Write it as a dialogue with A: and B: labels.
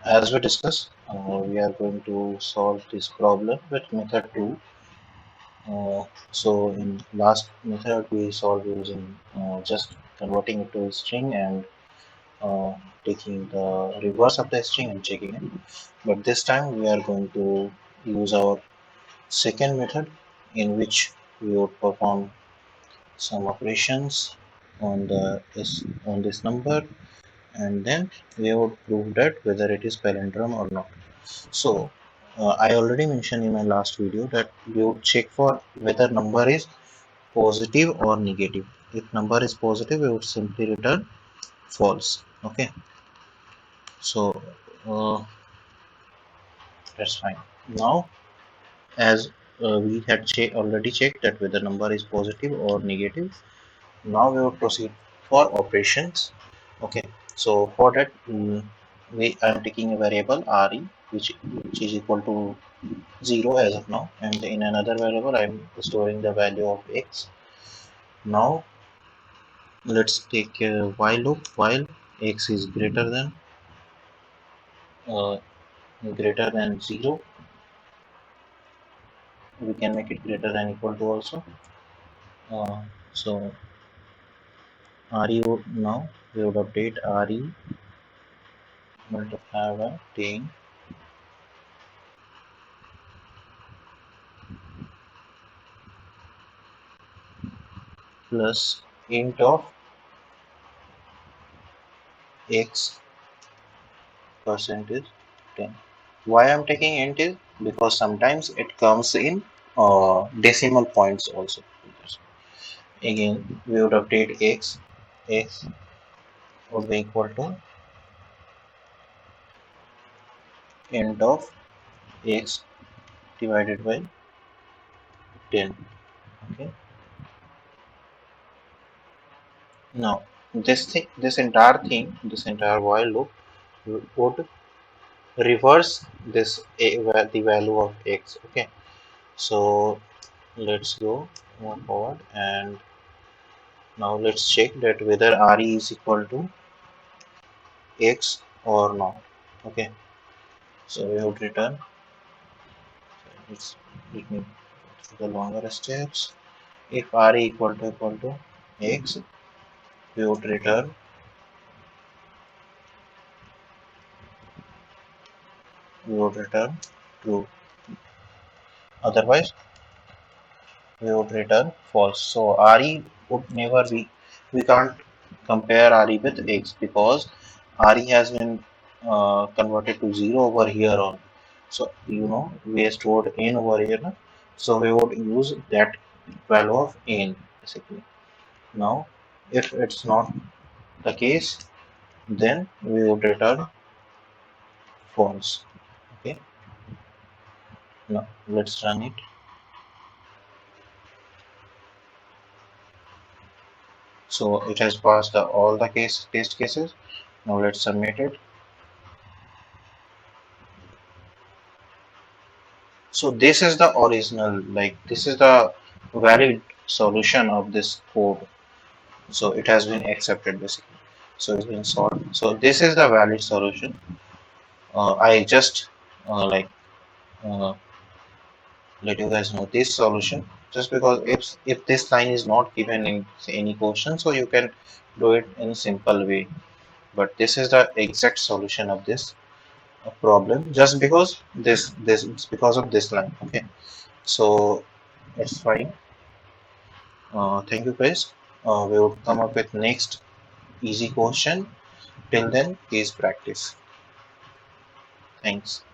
A: As we discussed, we are going to solve this problem with method 2. So in last method, we solved using just converting it to a string and uh, taking the reverse of the string and checking it. But this time we are going to use our second method in which we would perform some operations on on this number, and then we would prove that whether it is palindrome or not. So I already mentioned in my last video that we would check for whether number is positive or negative. If number is positive, we would simply return false. Okay, so uh, that's fine. Now, as we had already checked that whether number is positive or negative, now we will proceed for operations. Okay, so for that, we I am taking a variable re, which is equal to 0 as of now, and in another variable I'm storing the value of x. Now let's take a while loop. While x is uh, greater than 0, we can make it greater than equal to also. So re would, now we would update re multiply by 10 plus int of x percentage 10. Why I'm taking int is because sometimes it comes in decimal points also. Again, we would update x would be equal to int of x divided by 10. Okay. Now this entire while loop would reverse the value of x. Okay. So let's go move forward, and now let's check that whether re is equal to x or not. Okay, so we would return. Let me go through the longer steps. If re equal to x, we would return true. Otherwise, we would return false. So re would never be. We can't compare re with x because re has been converted to 0 over here on. So we are stored in over here. Na? So we would use that value of n basically. Now, if it's not the case, then we would return false. Okay. Now let's run it. So it has passed all the test cases. Now let's submit it. So this is the original, like this is the valid solution of this code. So it has been accepted basically. So it's been solved. So this is the valid solution. I just like uh, let you guys know this solution, just because if this line is not given in any question, so you can do it in a simple way. But this is the exact solution of this problem, just because this it's because of this line. Okay, so it's fine. Thank you guys. We will come up with next easy question. Till then, please practice. Thanks.